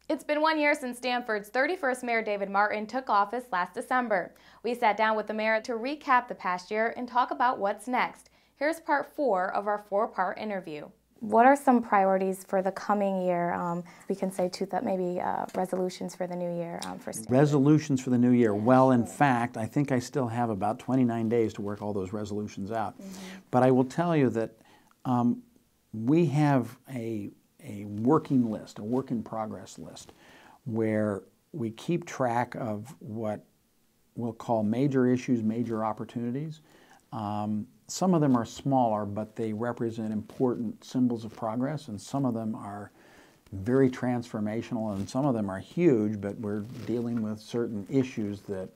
It's been 1 year since Stamford's 31st Mayor David Martin took office last December. We sat down with the mayor to recap the past year and talk about what's next. Here's part 4 of our 4-part interview. What are some priorities for the coming year? We can say too that maybe resolutions for the new year for Stamford. Resolutions for the new year. Well, in fact, I think I still have about 29 days to work all those resolutions out. But I will tell you that we have a working list, a work in progress list, where we keep track of what we'll call major issues, major opportunities. Some of them are smaller, but they represent important symbols of progress, and some of them are very transformational, and some of them are huge, but we're dealing with certain issues that,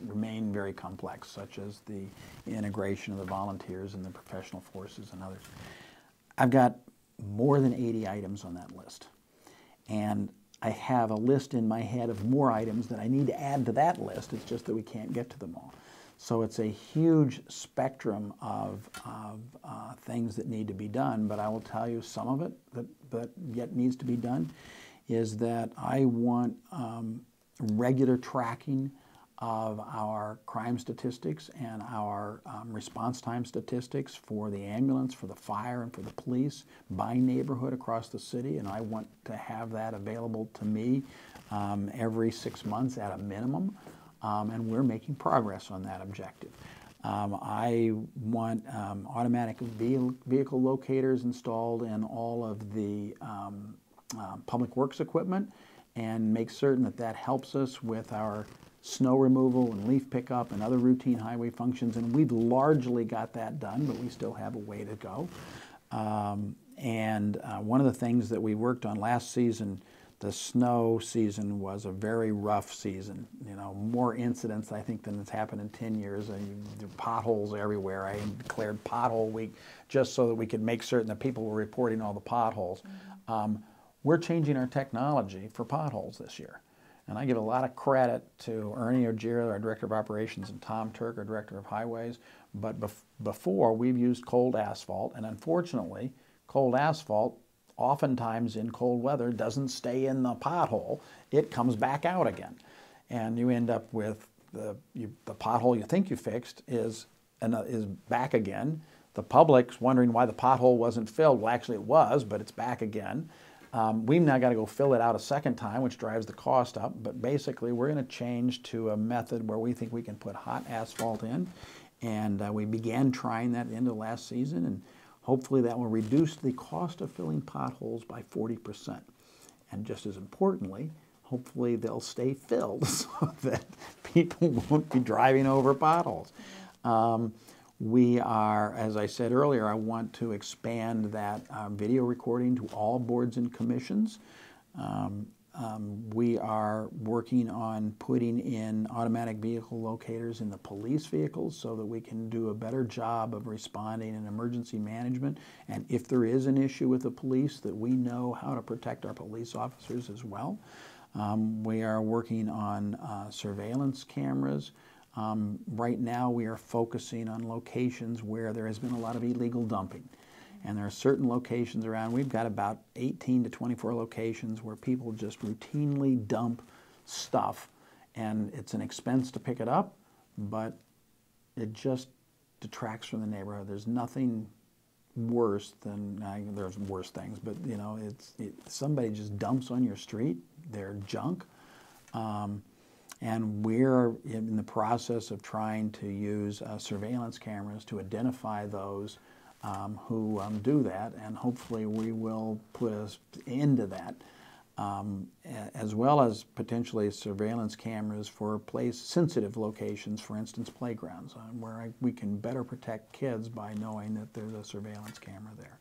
remain very complex, such as the integration of the volunteers and the professional forces and others. I've got more than 80 items on that list, and I have a list in my head of more items that I need to add to that list. It's just that we can't get to them all. So it's a huge spectrum of things that need to be done, but I will tell you some of it that yet needs to be done is that I want regular tracking of our crime statistics and our response time statistics for the ambulance, for the fire, and for the police by neighborhood across the city, and I want to have that available to me every 6 months at a minimum. And we're making progress on that objective. I want automatic vehicle locators installed in all of the public works equipment, and make certain that that helps us with our snow removal and leaf pickup and other routine highway functions. And we've largely got that done, but we still have a way to go. One of the things that we worked on last season, the snow season, was a very rough season. More incidents, I think, than has happened in 10 years. There are potholes everywhere. I declared pothole week just so that we could make certain that people were reporting all the potholes. We're changing our technology for potholes this year. And I give a lot of credit to Ernie Ojira, our Director of Operations, and Tom Turk, our Director of Highways. But before, we've used cold asphalt, and unfortunately, cold asphalt oftentimes in cold weather doesn't stay in the pothole. It comes back out again. And you end up with the pothole you think you fixed is back again. The public's wondering why the pothole wasn't filled. Well, actually it was, but it's back again. We've now got to go fill it out a second time, which drives the cost up. But basically, we're going to change to a method where we think we can put hot asphalt in. And we began trying that at the end of last season. And hopefully that will reduce the cost of filling potholes by 40%. And just as importantly, hopefully they'll stay filled so that people won't be driving over potholes. We are, as I said earlier, I want to expand that video recording to all boards and commissions. We are working on putting in automatic vehicle locators in the police vehicles so that we can do a better job of responding in emergency management. And if there is an issue with the police, that we know how to protect our police officers as well. We are working on surveillance cameras. Right now we are focusing on locations where there has been a lot of illegal dumping. And there are certain locations around. We've got about 18 to 24 locations where people just routinely dump stuff. And it's an expense to pick it up, but it just detracts from the neighborhood. There's nothing worse than, there's worse things, but somebody just dumps on your street their junk. And we're in the process of trying to use surveillance cameras to identify those who do that, and hopefully we will put an end to that, as well as potentially surveillance cameras for sensitive locations, for instance playgrounds, where we can better protect kids by knowing that there's a surveillance camera there.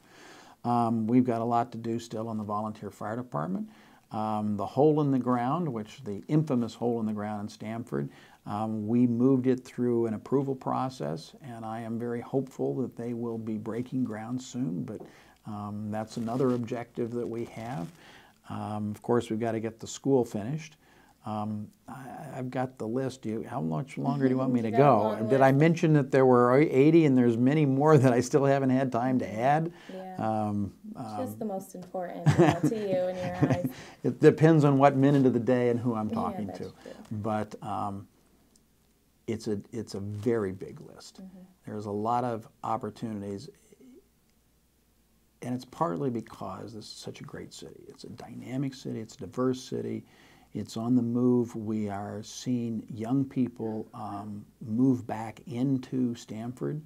We've got a lot to do still on the volunteer fire department. The hole in the ground, the infamous hole in the ground in Stamford, we moved it through an approval process, and I am very hopeful that they will be breaking ground soon, but that's another objective that we have. Of course, we've got to get the school finished. I've got the list. How much longer do you want me to You got a go? long Did I list. mention that there were 80 and there's many more that I still haven't had time to add? Yeah. Just the most important, to you in your eyes. It depends on what minute of the day and who I'm talking that's to. true. But it's a very big list. There's a lot of opportunities, and it's partly because this is such a great city. It's a dynamic city. It's a diverse city. It's on the move. We are seeing young people move back into Stamford,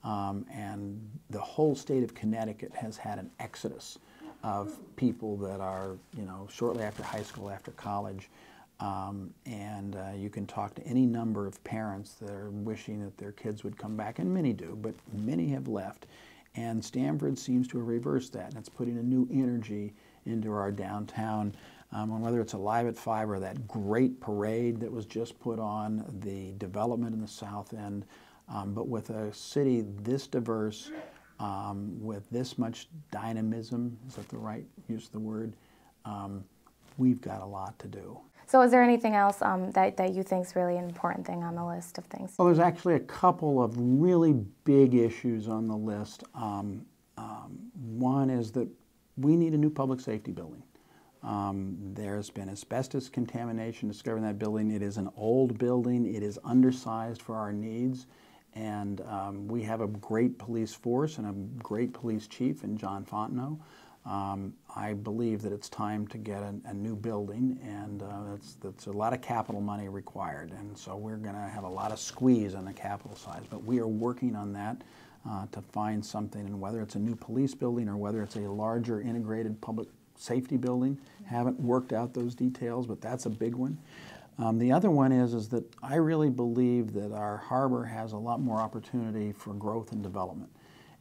and the whole state of Connecticut has had an exodus of people that are, shortly after high school, after college, and you can talk to any number of parents that are wishing that their kids would come back, and many do, but many have left. And Stamford seems to have reversed that, and it's putting a new energy into our downtown. Whether it's Alive at 5 or that great parade that was just put on, the development in the South End, but with a city this diverse, with this much dynamism, is that the right use of the word, we've got a lot to do. So is there anything else that you think is really an important thing on the list of things? Well, there's actually a couple of really big issues on the list. One is that we need a new public safety building. There's been asbestos contamination discovered in that building. It is an old building. It is undersized for our needs. And we have a great police force and a great police chief in John Fontenot. I believe that it's time to get a new building, and that's a lot of capital money required. And so we're going to have a lot of squeeze on the capital side. But we are working on that to find something, and whether it's a new police building or whether it's a larger integrated public safety building. Haven't worked out those details, but that's a big one. The other one is that I really believe that our harbor has a lot more opportunity for growth and development.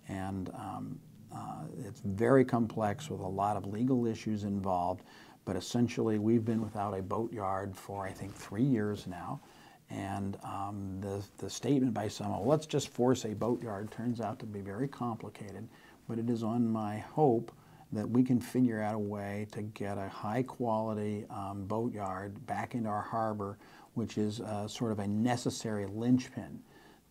And it's very complex with a lot of legal issues involved, but essentially we've been without a boatyard for, I think, 3 years now. And the statement by some, well, let's just force a boatyard, turns out to be very complicated, but it is on my hope that we can figure out a way to get a high-quality boatyard back into our harbor, which is sort of a necessary linchpin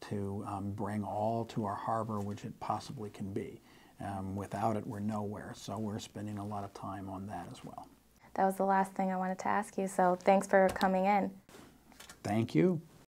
to bring all to our harbor which it possibly can be. Without it, we're nowhere, so we're spending a lot of time on that as well. That was the last thing I wanted to ask you, so thanks for coming in. Thank you.